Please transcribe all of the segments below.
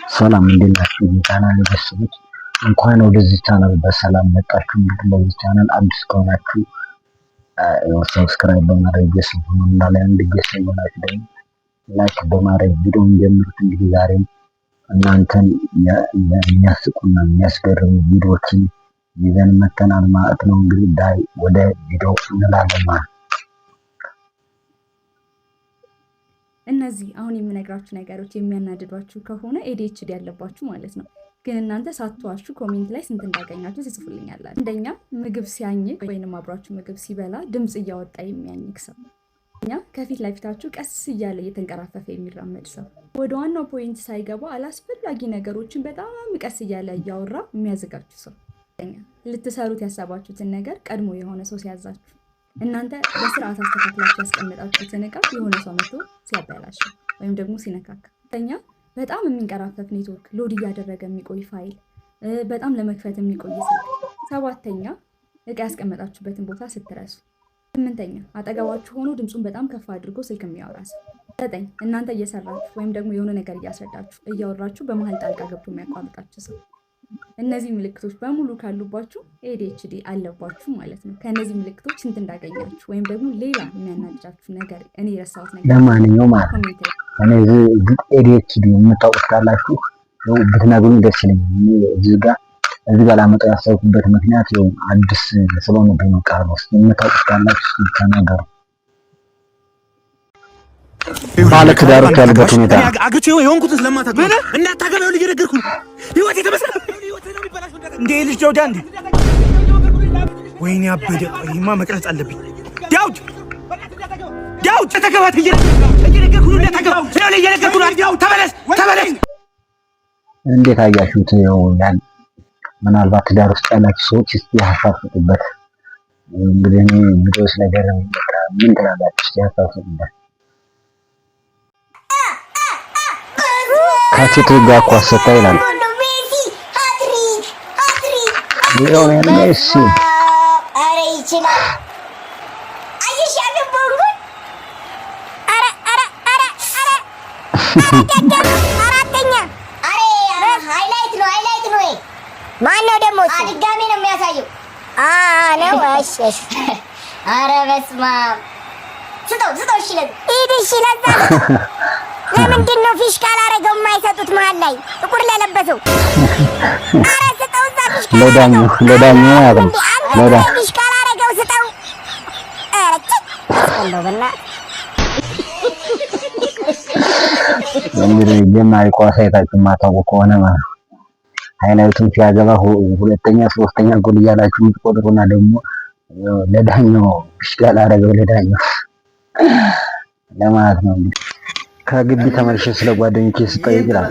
ሰላም እንዴት ናችሁ? ቻናል ቤተሰቦች እንኳን ወደዚህ ቻናል በሰላም መጣችሁ። እንግዲህ ለዚህ ቻናል አዲስ ከሆናችሁ ሰብስክራይብ በማድረግ ቤተሰብ ሁኑ እና ለአንድ ቤተሰብ ሆናችሁ ደግሞ ላይክ በማድረግ ቪዲዮውን ጀምሩት። እንግዲህ ዛሬም እናንተን የሚያስቁና የሚያስገርሙ ቪዲዮዎችን ይዘን መተናል ማለት ነው። እንግዲህ ዳይ ወደ ቪዲዮ እንላለን ማለት ነው። እነዚህ አሁን የምነግራችሁ ነገሮች የሚያናድዷችሁ ከሆነ ADHD ያለባችሁ ማለት ነው። ግን እናንተ ሳትዋሹ ኮሜንት ላይ ስንት እንዳገኛችሁ ትጽፉልኛላችሁ። አንደኛ ምግብ ሲያኝክ ወይንም አብራችሁ ምግብ ሲበላ ድምጽ እያወጣ የሚያኝክ ሰው። እኛ ከፊት ለፊታችሁ ቀስ እያለ እየተንቀራፈፈ የሚራመድ ሰው። ወደ ዋናው ፖይንት ሳይገባ አላስፈላጊ ነገሮችን በጣም ቀስ እያለ እያወራ የሚያዘጋችሁ ሰው። ልትሰሩት ያሰባችሁትን ነገር ቀድሞ የሆነ ሰው ሲያዛችሁ እናንተ በስርዓት አስተካክላችሁ ያስቀመጣችሁትን ዕቃ የሆነ ሰው መጥቶ ሲያበላሽ ወይም ደግሞ ሲነካካ። ሁለተኛ በጣም የሚንቀራፈፍ ኔትወርክ ሎድ እያደረገ የሚቆይ ፋይል፣ በጣም ለመክፈት የሚቆይ ስልክ። ሰባተኛ ዕቃ ያስቀመጣችሁበትን ቦታ ስትረሱ። ስምንተኛ አጠገባችሁ ሆኖ ድምፁን በጣም ከፍ አድርጎ ስልክ የሚያወራ ሰው። ዘጠኝ እናንተ እየሰራችሁ ወይም ደግሞ የሆነ ነገር እያስረዳችሁ እያወራችሁ በመሀል ጣልቃ ገብቶ የሚያቋርጣችሁ ሰው። እነዚህ ምልክቶች በሙሉ ካሉባችሁ ADHD አለባችሁ ማለት ነው። ከእነዚህ ምልክቶች ስንት እንዳገኛችሁ ወይም ደግሞ ሌላ የሚያናድዳችሁ ነገር እኔ የረሳሁት ነገር ለማንኛውም ማለት እኔ ADHD የምታውቁት ካላችሁ ብትነግሩኝ ደስ ይለኛል። እዚህ ጋር ላመጣው ያሰብኩበት ምክንያት አዲስ ስለሆነብኝ ነው። ቃል ውስጥ የምታውቁት ካላችሁ ተናገሩ። ባለ ትዳሮች ያሉበት ሁኔታ አግቹ የሆንኩት ስለማታውቁ እንዳታገባው ልጅ ነገርኩ ህይወት የተመሰለ እንዴ ልጅ ጆዳ እንዴ ወይኔ አበደ። ይማ መቅረጽ አለብኝ። ዳውድ ተከባት እየነገርኩ ነው። እንዳታገባው ነው እየነገርኩ ነው። ዳውድ ተመለስ። እንዴት አያችሁት? ያን ምናልባት ትዳር ውስጥ ያላችሁ ሰዎች እስቲ ያሳፍጡበት። እንግዲህ እኔ ቪዲዮስ ነገር ምን ትላላችሁ? እስቲ ያሳፍጡበት። ከሴት ጋር እኮ አሰጣ ይላል። ይሄው ነው እሺ። አረ ይችላል። አይሽ ያገባው አረ አራተኛ ሃይላይት ነው። ማነው ደግሞ ድጋሜ ነው የሚያሳየው? ነው እሺ። አረ በስመ አብ ስጠው እሺ። እሺ ለዛ ለምንድን ነው ፊሽካ አላረገው የማይሰጡት መሀል ላይ ጥቁር ለለበሰው? አረ ስጠው እዛ ፊሽካ ለዳኛው ያገኝ ፊሽካ አላረገው ስጠው። አረ እንደው በእናትህ እንግዲህ ጀማሪ ኳስ አይታችሁ የማታውቁ ከሆነ ማለት ነው ሃይላይቱን ሲያገባ ሁለተኛ ሶስተኛ ጎል እያላችሁ የምትቆጥሩና ደግሞ ለዳኛው ፊሽካ አላረገው ለዳኛው ለማለት ነው። እንግዲህ ከግቢ ተመልሼ ስለ ጓደኞቼ ስጠይቅ ይላል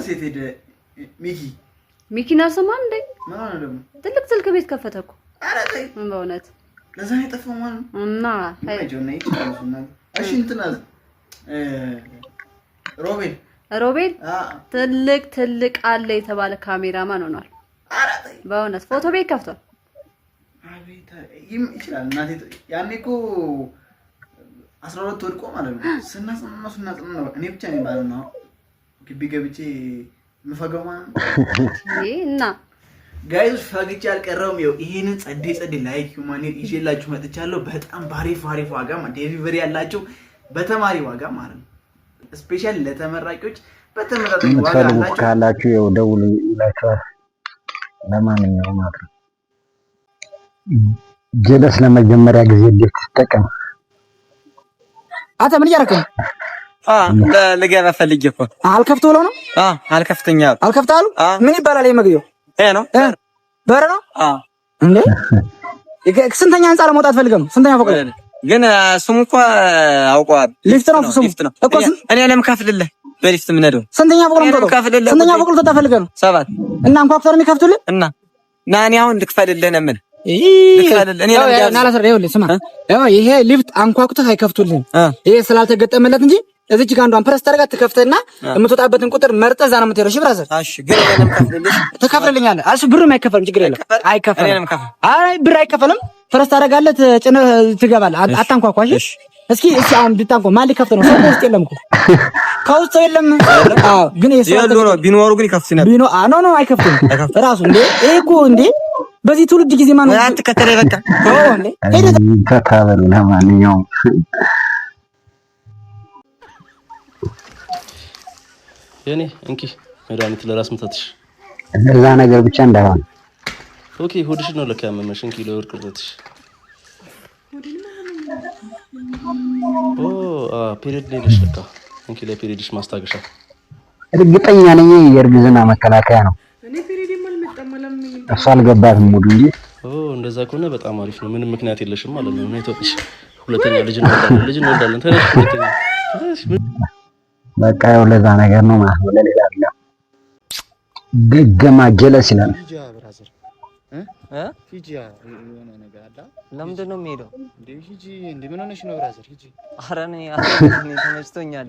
ሚኪና ሰማን እንዴ ትልቅ ስልክ ቤት ከፈተ እኮ። ኧረ ተይ በእውነት ለዛ የጠፋው ማለት ነው። እና እሺ እንትና ሮቤል ትልቅ አለ የተባለ ካሜራማን ሆኗል። ኧረ ተይ በእውነት ፎቶ ቤት ከፍቷል። አቤት ይችላል። እናቴ ያኔ እኮ 12 ወድቆ ማለት ነው። ስናጽናና ነው እኔ ብቻ ነኝ ማለት ነው ግቢ ገብቼ ምፈገው ማለት ነው። እና ጋይስ ፈግቼ አልቀረውም። ይሄንን ጸዴ ላይክ ሁማኔት ይዤላችሁ መጥቻለሁ። በጣም ባሪፍ ዋጋ ዴሊቨሪ ያላችሁ በተማሪ ዋጋ ማለት ነው። ስፔሻሊ ለተመራቂዎች በተመጣጣኝ ዋጋ ካላችሁ ደውሉ ይላችኋል። ለማንኛውም ማለት ነው ጀለስ ለመጀመሪያ ጊዜ እንዴት ተጠቀም? አንተ ምን እያደረክ ነው? ለገባ ፈልጌ እኮ አልከፍት ብሎ ነው። አልከፍተኛ አልከፍታሉ። ምን ይባላል? የመግቢያው ነው በር ነው እንዴ? ስንተኛ ህንጻ ለመውጣት ፈልገህ ነው? ስንተኛ ፎቅ ነው? ግን ስሙ እኮ አውቀዋል። ሊፍት ነው እኮ እኔ ለምከፍልልህ በሊፍት ምን ነው? ስንተኛ ፎቅ ነው? ስንተኛ ፎቅ ነው ተፈልገህ ነው? 7 እና እንኳን አክተር የሚከፍቱልህ እና እኔ አሁን ልክፈልልህ ነው ምን ይሄ ሊፍት አንኳኩተህ አይከፍቱልህም። ይሄ ስላልተገጠመለት እንጂ እዚች ጋር አንዷን ፕረስ ታደርጋት ትከፍተና የምትወጣበትን ቁጥር መርጠህ እዛ ነው የምትሄደው። እሺ ብራዘር፣ እሺ ግን እኔንም ከፍልልሽ ትከፍልልኛለህ። እሺ ብርም አይከፈልም፣ ችግር የለም አይከፈልም። አይ ብር አይከፈልም። ፕረስ ታደርጋለህ፣ ጭነህ ትገባለህ። አታንኳኳሽ። እስኪ አሁን ብታንኳ ማን ሊከፍት ነው? ሰው ውስጥ የለም እኮ ከውስጥ የለም። አዎ ግን የሉ ነው ቢኖሩ ግን ይከፍቱ ነበር። ኖ አይከፍቱም። ራሱ እንዴ ይሄ እኮ እንዴ በዚህ ትውልድ ጊዜ ማን ነው አትከተለ በቃ ተካበሉ። ለማንኛውም የኔ እንኪ መድኃኒት ለራስ ምታትሽ እንደዛ ነገር ብቻ እንዳይሆን። ኦኬ ሆድሽ ነው ለካ ያመመሽ። እንኪ ለወርቅ ቅርጽሽ ፔሪድ ላይ ነሽ ለካ። እንኪ ለፔሪድሽ ማስታገሻ። እርግጠኛ ነኝ የእርግዝና መከላከያ ነው። እሷ አልገባትም ሙሉ እንጂ እንደዛ ከሆነ በጣም አሪፍ ነው። ምንም ምክንያት የለሽም ማለት ነው። ነው ተጥሽ ሁለተኛ ልጅ እንወልዳለን። ተነሽ ሁለተኛ በቃ ያው ለዛ ነገር ነው ማለት ነው። ለሌላ አይደለም። ገገማ ጀለስ ይላል። ሂጂ የሆነ ነገር አለ። ለምንድን ነው የምሄደው? ሂጂ እንዴ ምን ሆነሽ ነው ብራዘር? ሂጂ። ኧረ እኔ ተመችቶኛል።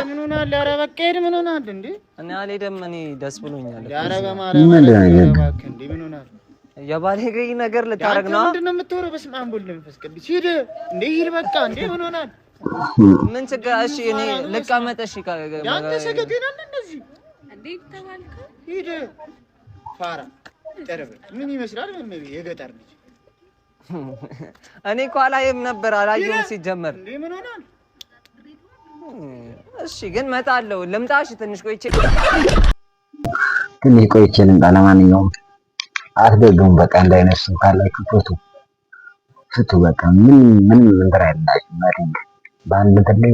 ምን ሆናል? ኧረ በቃ ሄድ። ምን ሆናል እንዴ? እኔ አልሄድም። እኔ ደስ ብሎኛል። ኧረ በማርያም እባክህ እንዴ ምን ሆናል? የባለጌ ነገር ልታረግ ነው? ምንድን ነው የምትወረው? በስመ አብ ወወልድ ወመንፈስ ቅዱስ። ሂድ እንዴ ሂድ በቃ እንዴ ምን ሆናል? ምን ችግር? እሺ እኔ ልቀመጥ። እሺ ያንተ ሰገጤና እንደዚህ እንዴ ተባልከ? ሂድ ፋራ ጠረበ ምን ይመስላል? ምን የገጠር ልጅ እኔ እኮ አላየም ነበር። አላየሁም ሲጀመር። እንዴ ምን ሆናል? እሺ ግን እመጣለሁ። ልምጣ። እሺ ትንሽ ቆይቼ ልምጣ። ለማንኛውም አትደግሙ። በቃ እንዳይነሱ ካላችሁ ፍቱ። በቃ ምን እንትን አይደላችሁ ማለት ነው። በአንድ እንትን ላይ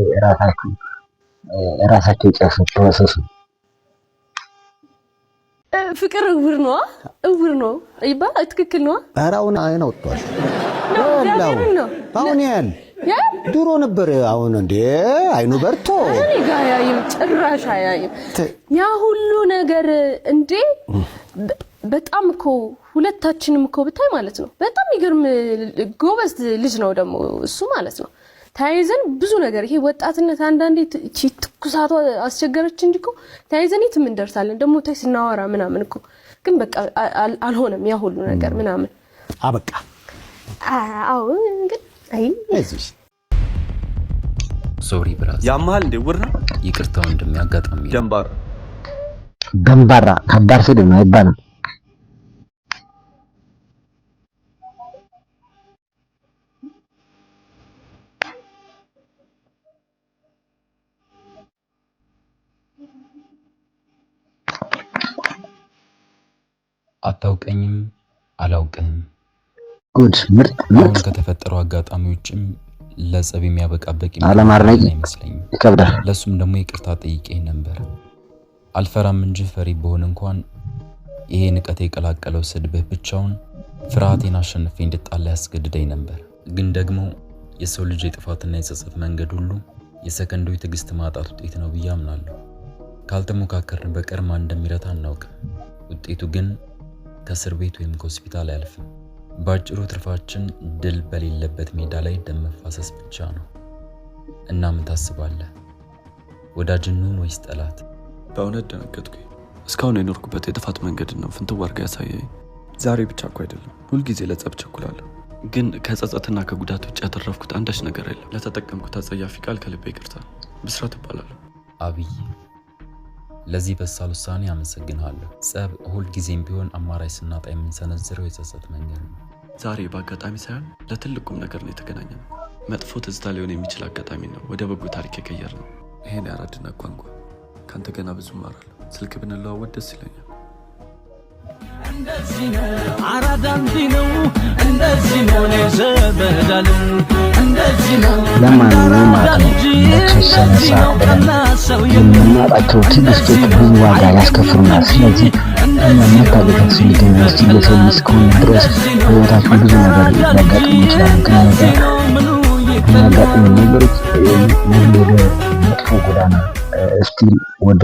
ራሳችሁ ጨርሱ ተወሰሱ። ፍቅር እውር ነው ይባላል። ትክክል ነው። ኧረ አሁን አይን አውጥቷል። አሁን ያል ድሮ ነበር። አሁን እንዴ አይኑ በርቶ እኔ ጋር ያይም ጭራሽ አያይም። ያ ሁሉ ነገር እንዴ በጣም እኮ ሁለታችንም እኮ ብታይ ማለት ነው በጣም ይገርም ጎበዝ ልጅ ነው ደግሞ እሱ ማለት ነው። ታይዘን ብዙ ነገር ይሄ ወጣትነት አንዳንዴ ትኩሳቷ አስቸገረች እንጂ እኮ ታይዘን የትም እንደርሳለን። ደግሞ ታይ ስናወራ ምናምን እኮ ግን በቃ አልሆነም ያ ሁሉ ነገር ምናምን አበቃ። አዎ ግን አይ እዚህ ሶሪ ብራዝ ያማል እንደ ወራ ይቅርታው እንደሚያጋጥም ገንባራ ከባድ ስድብ ነው አይባልም። አታውቀኝም አላውቅም። ጉድ ምርጥ ከተፈጠረው አጋጣሚዎችም ለጸብ የሚያበቃ በቂ አይመስለኝም። ይከብዳል። ለሱም ደግሞ ይቅርታ ጠይቄ ነበር። አልፈራም እንጂ ፈሪ በሆነ እንኳን ይሄ ንቀት የቀላቀለው ስድብህ ብቻውን ፍርሃቴን አሸንፌ እንድጣላ ያስገድደኝ ነበር። ግን ደግሞ የሰው ልጅ የጥፋትና የጸጸት መንገድ ሁሉ የሰከንዶች ትዕግስት ማጣት ውጤት ነው ብዬ አምናለሁ። ካልተሞካከርን በቀር ማን እንደሚረታ አናውቅም። ውጤቱ ግን ከእስር ቤት ወይም ከሆስፒታል አያልፍም። ባጭሩ ትርፋችን ድል በሌለበት ሜዳ ላይ ደም መፋሰስ ብቻ ነው። እና ምን ታስባለህ? ወዳጅን ነው ወይስ ጠላት? በእውነት ደነገጥኩኝ። እስካሁን የኖርኩበት የጥፋት መንገድ ነው ፍንትው አድርጋ ያሳየኝ። ዛሬ ብቻ እኮ አይደለም ሁልጊዜ ለጸብ ቸኩላለሁ። ግን ከጸጸትና ከጉዳት ውጭ ያተረፍኩት አንዳች ነገር የለም። ለተጠቀምኩት አጸያፊ ቃል ከልቤ ይቅርታ። ብስራት እባላለሁ። አብይ ለዚህ በሳል ውሳኔ አመሰግናለሁ። ጸብ ሁልጊዜም ቢሆን አማራጭ ስናጣ የምንሰነዝረው የጸጸት መንገድ ነው። ዛሬ በአጋጣሚ ሳይሆን ለትልቁም ነገር ነው የተገናኘነው። መጥፎ ትዝታ ሊሆን የሚችል አጋጣሚ ነው ወደ በጎ ታሪክ የቀየርነው። ይሄን ያራድና ቋንቋ ካንተ ገና ብዙ እማራለሁ። ስልክ ብንለዋወጥ ደስ ይለኛል። እንደዚህ ነው አራዳ እንዲህ ነው እንደዚህ ነው ለዘበዳሉ እንደዚህ ነው ለማንኛውም ለተወሰነ ሰዓት የምናጣቸው ትዕግስቶች ብዙ ዋጋ ያስከፍሉናል። ስለዚህ መታገል ሲገኝ የሰው ልጅ እስከሆነ ድረስ በሕይወታችን ብዙ ነገር ሊያጋጥሙ ይችላሉ። ከሚያጋጥሙ ነገሮች ወደ መጥፎ ጎዳና ስቲል ወደ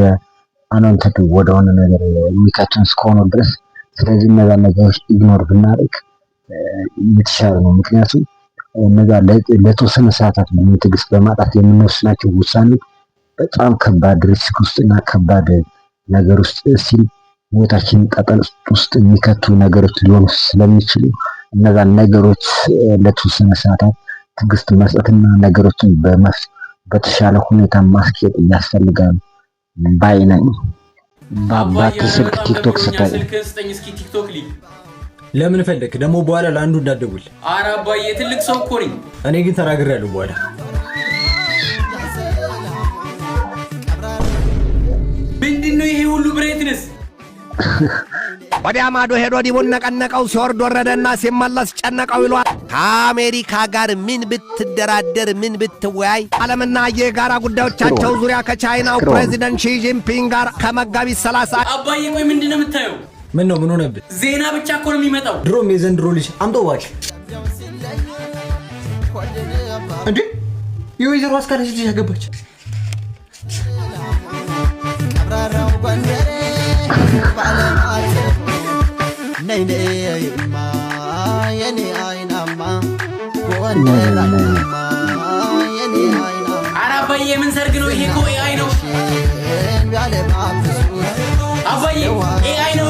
አናንተቱ ወደሆነ ነገር የሚከቱን እስከሆነ ድረስ ስለዚህ እነዛ ነገሮች ኢግኖር ብናደርግ የተሻለ ነው። ምክንያቱም እነዛ ለተወሰነ ሰዓታት ትዕግስት በማጣት የምንወስናቸው ውሳኔ በጣም ከባድ ሪስክ ውስጥና ከባድ ነገር ውስጥ ሲል ህይወታችንን ጠጠር ውስጥ የሚከቱ ነገሮች ሊሆኑ ስለሚችሉ እነዛ ነገሮች ለተወሰነ ሰዓታት ትዕግስት መስጠትና ነገሮችን በተሻለ ሁኔታ ማስኬድ ያስፈልጋል። ባይ ነኝ። በአባት ስልክ ቲክቶክ ስታይ ስልክህን ስጠኝ እስኪ ቲክቶክ ሊግ ለምን ፈለክ ደግሞ በኋላ ለአንዱ እንዳትደውል። ኧረ አባዬ ትልቅ ሰው እኮ ነኝ። እኔ ግን ተናግሬያለሁ በኋላ ምንድነው ይሄ ሁሉ ብሬትነስ? ወዲያ ማዶ ሄዶ ዲቡን ነቀነቀው ሲወርድ ወረደና ሲመለስ ጨነቀው ይሏል። ከአሜሪካ ጋር ምን ብትደራደር ምን ብትወያይ ዓለምና የጋራ ጉዳዮቻቸው ዙሪያ ከቻይናው ፕሬዚደንት ሺ ጂንፒንግ ጋር ከመጋቢት 30 አባዬ ቆይ ምንድነው የምታየው? ምን ነው ምን ሆነብህ? ዜና ብቻ እኮ ነው የሚመጣው። ድሮም የዘንድሮ ልጅ አምጦ ዋጭ እንዴ የወይዘሮ አስካለች ልጅ ያገባች ኧረ አባዬ ምን ሰርግ ነው ይሄ? እኮ ኤአይ ነው አባዬ ኤአይ ነው።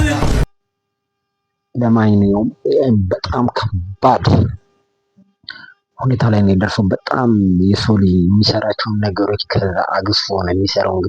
ለማንኛውም በጣም ከባድ ሁኔታ ላይ ነው የደረሰው። በጣም የሰው ልጅ የሚሰራቸውን ነገሮች ከአግዝፎ ነው የሚሰራው። እንግዲህ